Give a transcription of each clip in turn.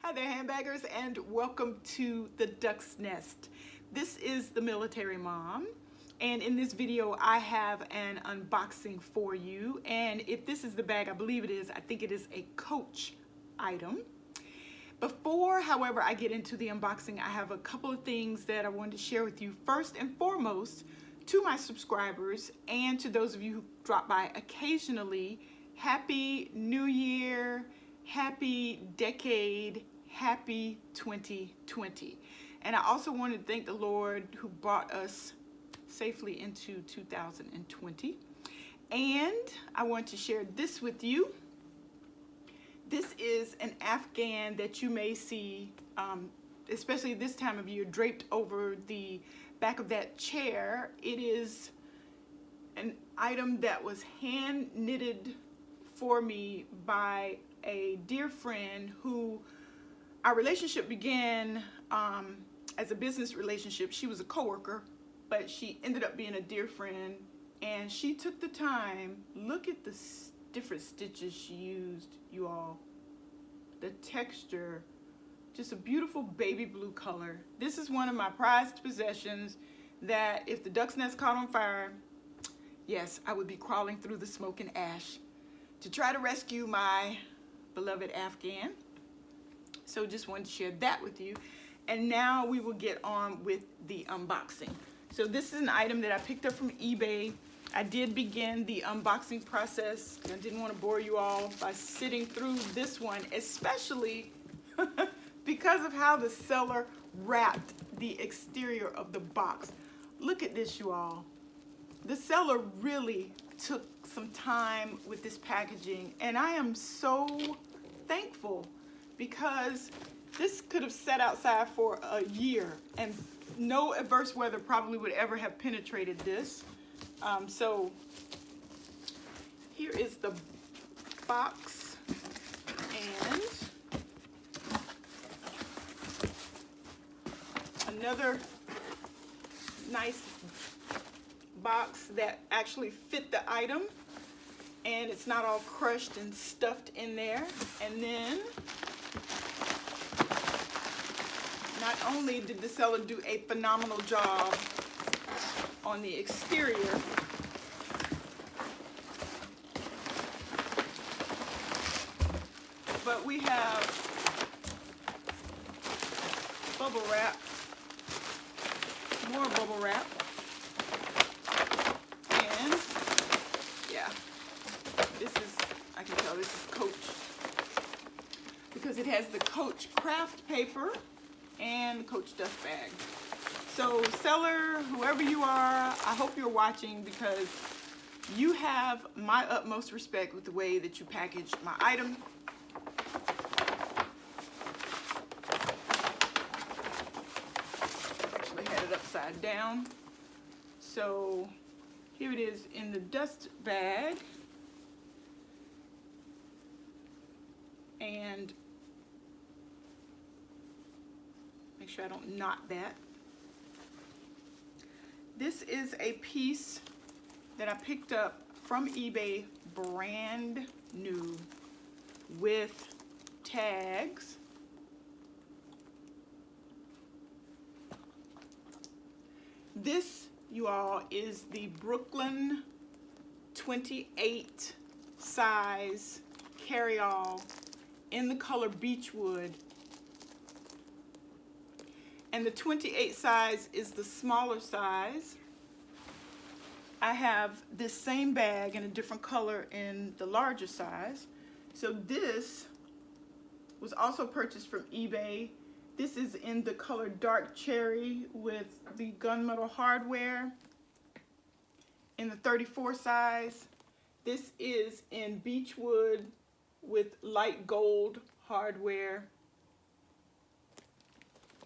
Hi there, handbaggers, and welcome to the Duck's Nest. This is the Military Mom, and in this video I have an unboxing for you. And if this is the bag, I believe it is. I think it is a Coach item. Before, however, I get into the unboxing, I have a couple of things that I wanted to share with you. First and foremost, to my subscribers and to those of you who drop by occasionally, Happy New Year, happy decade, happy 2020. And I also want to thank the Lord who brought us safely into 2020. And I want to share this with you. This is an Afghan that you may see, especially this time of year, draped over the back of that chair. It is an item that was hand knitted for me by a dear friend who our relationship began as a business relationship. She was a coworker, but she ended up being a dear friend, and she took the time. Look at the different stitches she used, you all. The texture, just a beautiful baby blue color. This is one of my prized possessions that if the Duck's Nest caught on fire, yes, I would be crawling through the smoke and ash to try to rescue my beloved Afghan. So just wanted to share that with you. And now we will get on with the unboxing. So this is an item that I picked up from eBay. I did begin the unboxing process. I didn't want to bore you all by sitting through this one, especially because of how the seller wrapped the exterior of the box. Look at this, you all. The seller really took some time with this packaging, and I am so thankful because this could have sat outside for a year and no adverse weather probably would ever have penetrated this. So here is the box, and another nice box that actually fit the item, and it's not all crushed and stuffed in there. And then not only did the seller do a phenomenal job on the exterior, but we have bubble wrap, more bubble wrap, and yeah, this is, I can tell this is Coach because it has the Coach craft paper and the Coach dust bag. So seller, whoever you are, I hope you're watching because you have my utmost respect with the way that you package my item. Actually had it upside down. So here it is in the dust bag. And make sure I don't knot that. This is a piece that I picked up from eBay, brand new, with tags. This, you all, is the Brooklyn 28 size Carryall in the color Beechwood. And the 28 size is the smaller size. I have this same bag in a different color in the larger size. So this was also purchased from eBay. This is in the color dark cherry with the gunmetal hardware in the 34 size. This is in Beechwood with light gold hardware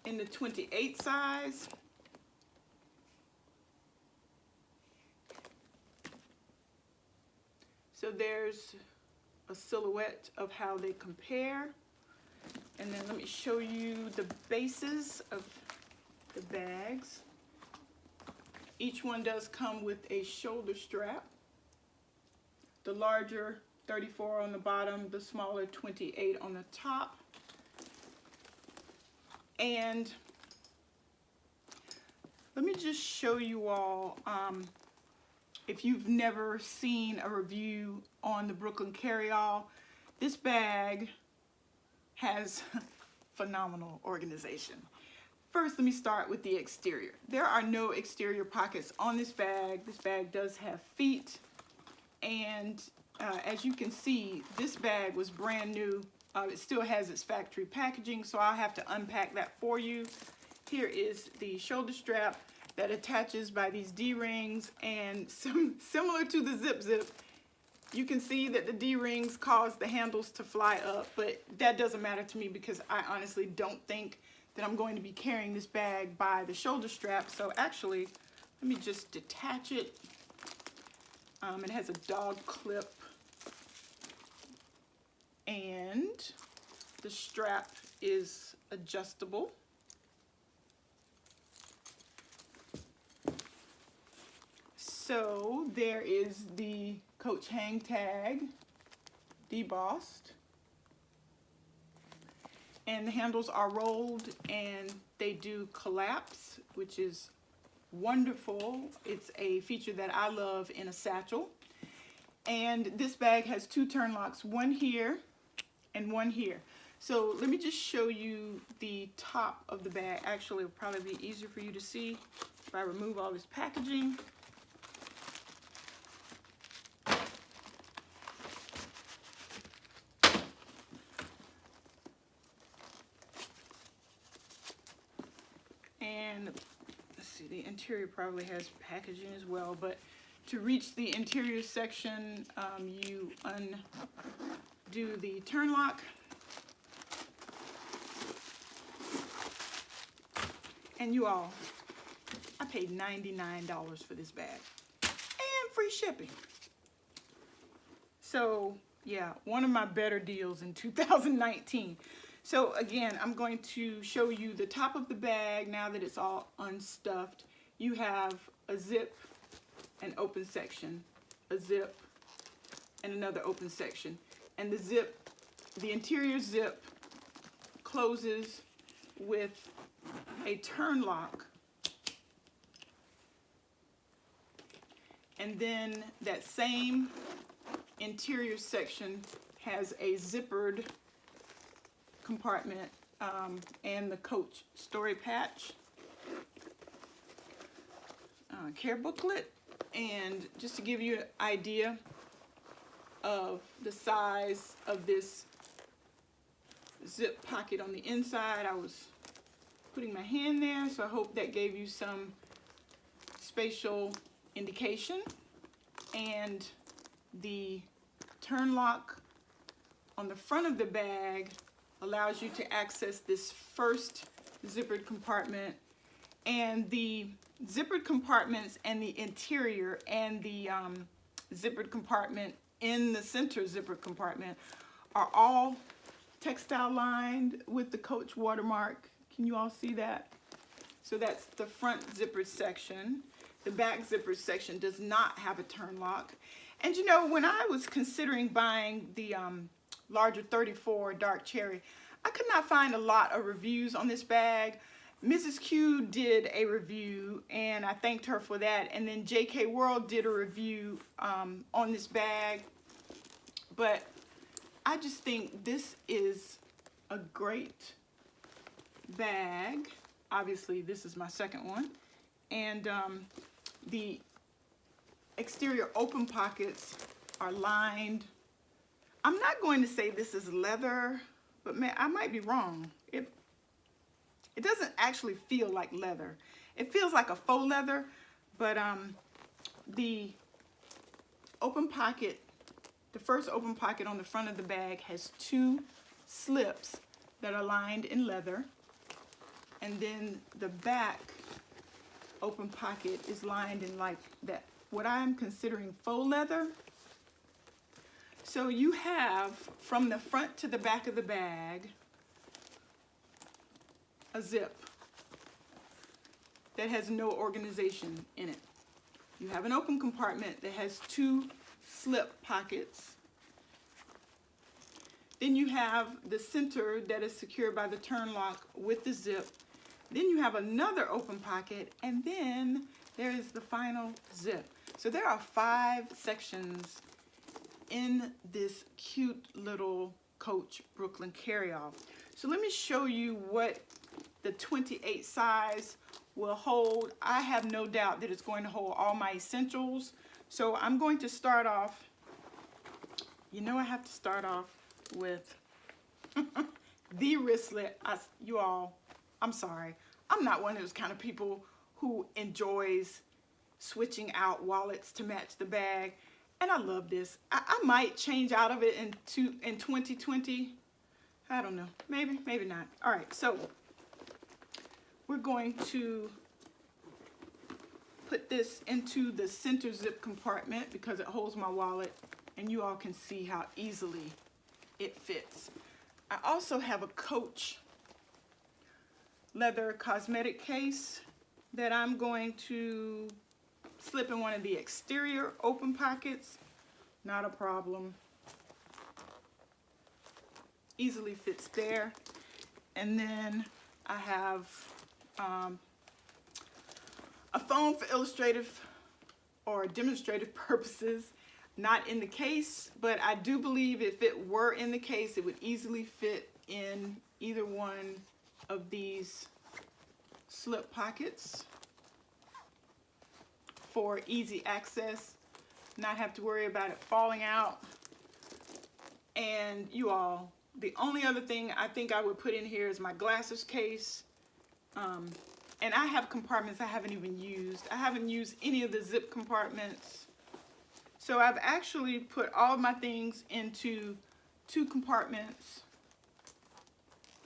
in the 28 size. So there's a silhouette of how they compare. And then let me show you the bases of the bags. Each one does come with a shoulder strap. The larger 34 on the bottom, the smaller 28 on the top. And let me just show you all, if you've never seen a review on the Brooklyn Carryall, this bag has phenomenal organization. First, let me start with the exterior. There are no exterior pockets on this bag. This bag does have feet, and as you can see, this bag was brand new. It still has its factory packaging, so I'll have to unpack that for you. Here is the shoulder strap that attaches by these D-rings, and similar to the zip, you can see that the D-rings cause the handles to fly up, but that doesn't matter to me because I honestly don't think that I'm going to be carrying this bag by the shoulder strap. So actually, let me just detach it. It has a dog clip, and the strap is adjustable. So there is the Coach hang tag, debossed, and the handles are rolled and they do collapse, which is wonderful. It's a feature that I love in a satchel. And this bag has two turn locks, one here and one here. So let me just show you the top of the bag. Actually, it'll probably be easier for you to see if I remove all this packaging. And let's see, the interior probably has packaging as well, but to reach the interior section, you undo the turn lock. And you all, I paid $99 for this bag and free shipping. So yeah, one of my better deals in 2019. So again, I'm going to show you the top of the bag now that it's all unstuffed. You have a zip, an open section, a zip, and another open section. And the zip, the interior zip closes with a turn lock. And then that same interior section has a zippered compartment and the Coach story patch, care booklet. And just to give you an idea of the size of this zip pocket on the inside, I was putting my hand there, so I hope that gave you some spatial indication. And the turn lock on the front of the bag allows you to access this first zippered compartment, and the zippered compartments and the interior and the zippered compartment in the center zippered compartment are all textile lined with the Coach watermark. Can you all see that? So that's the front zippered section. The back zippered section does not have a turn lock. And you know, when I was considering buying the larger 34 dark cherry, I could not find a lot of reviews on this bag. Mrs. Q did a review and I thanked her for that, and then JK World did a review on this bag. But I just think this is a great bag. Obviously this is my second one, and the exterior open pockets are lined. I'm not going to say this is leather, but man, I might be wrong. It doesn't actually feel like leather. It feels like a faux leather, but the open pocket, the first open pocket on the front of the bag has two slips that are lined in leather, and then the back open pocket is lined in like that, what I'm considering faux leather. So you have from the front to the back of the bag a zip that has no organization in it. You have an open compartment that has two slip pockets. Then you have the center that is secured by the turn lock with the zip. Then you have another open pocket, and then there is the final zip. So there are 5 sections in this cute little Coach Brooklyn Carryall. So let me show you what the 28 size will hold. I have no doubt that it's going to hold all my essentials. So I'm going to start off, you know, I have to start off with the wristlet. You all, I'm sorry. I'm not one of those kind of people who enjoys switching out wallets to match the bag. And I love this. I might change out of it in 2020. I don't know. Maybe not. All right, so we're going to put this into the center zip compartment because it holds my wallet, and you all can see how easily it fits. I also have a Coach leather cosmetic case that I'm going to slip in one of the exterior open pockets. Not a problem. Easily fits there. And then I have a phone for illustrative or demonstrative purposes. Not in the case, but I do believe if it were in the case, it would easily fit in either one of these slip pockets for easy access, not have to worry about it falling out. And you all, the only other thing I think I would put in here is my glasses case. And I have compartments I haven't even used. I haven't used any of the zip compartments. So I've actually put all of my things into 2 compartments,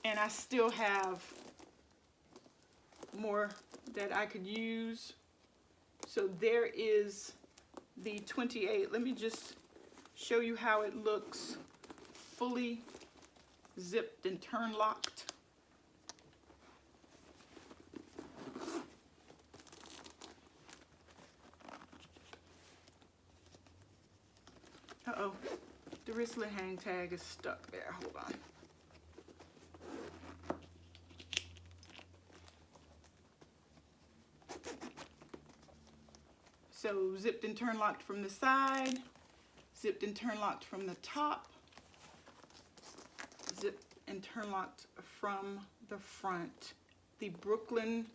and I still have more that I could use. So there is the 28. Let me just show you how it looks fully zipped and turn locked. Uh-oh, the wristlet hang tag is stuck there. Hold on. So zipped and turn locked from the side, zipped and turn locked from the top, zipped and turn locked from the front. The Brooklyn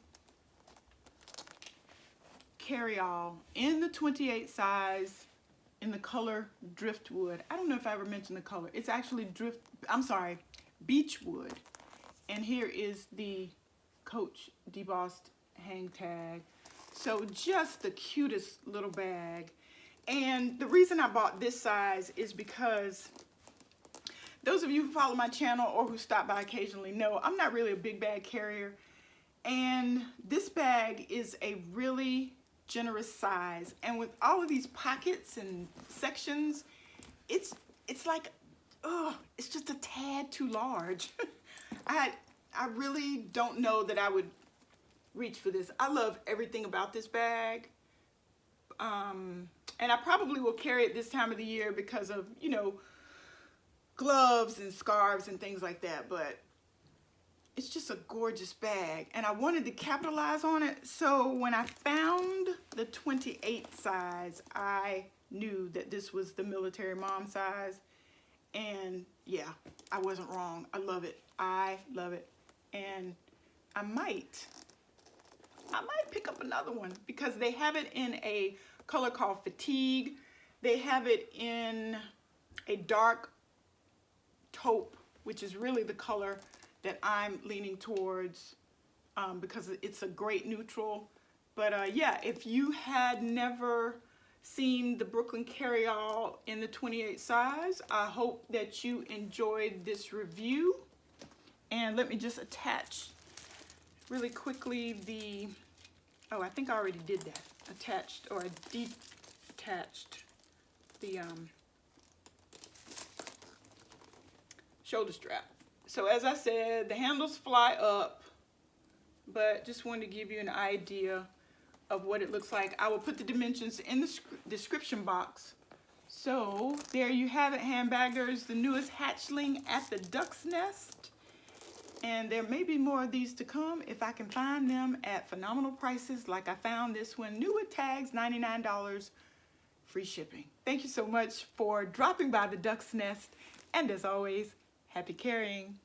Carryall in the 28 size in the color Driftwood. I don't know if I ever mentioned the color. It's actually Beechwood. And here is the Coach debossed hang tag. So just the cutest little bag. And the reason I bought this size is because those of you who follow my channel or who stop by occasionally know I'm not really a big bag carrier. And this bag is a really generous size. And with all of these pockets and sections, it's like, oh, it's just a tad too large. I really don't know that I would reach for this. I love everything about this bag. And I probably will carry it this time of the year because of, you know, gloves and scarves and things like that. But it's just a gorgeous bag. And I wanted to capitalize on it. So when I found the 28 size, I knew that this was the military mom size. And yeah, I wasn't wrong. I love it. I love it. And I might pick up another one because they have it in a color called Fatigue. They have it in a dark taupe, which is really the color that I'm leaning towards because it's a great neutral. But yeah, if you had never seen the Brooklyn Carryall in the 28 size, I hope that you enjoyed this review. And let me just attach really quickly the, oh, I think I already did that. Attached or detached the shoulder strap. So as I said, the handles fly up, but just wanted to give you an idea of what it looks like. I will put the dimensions in the description box So there you have it, handbaggers, the newest hatchling at the duck's nest. And there may be more of these to come if I can find them at phenomenal prices like I found this one, new with tags, $99, free shipping. Thank you so much for dropping by the duck's nest. And as always, happy carrying.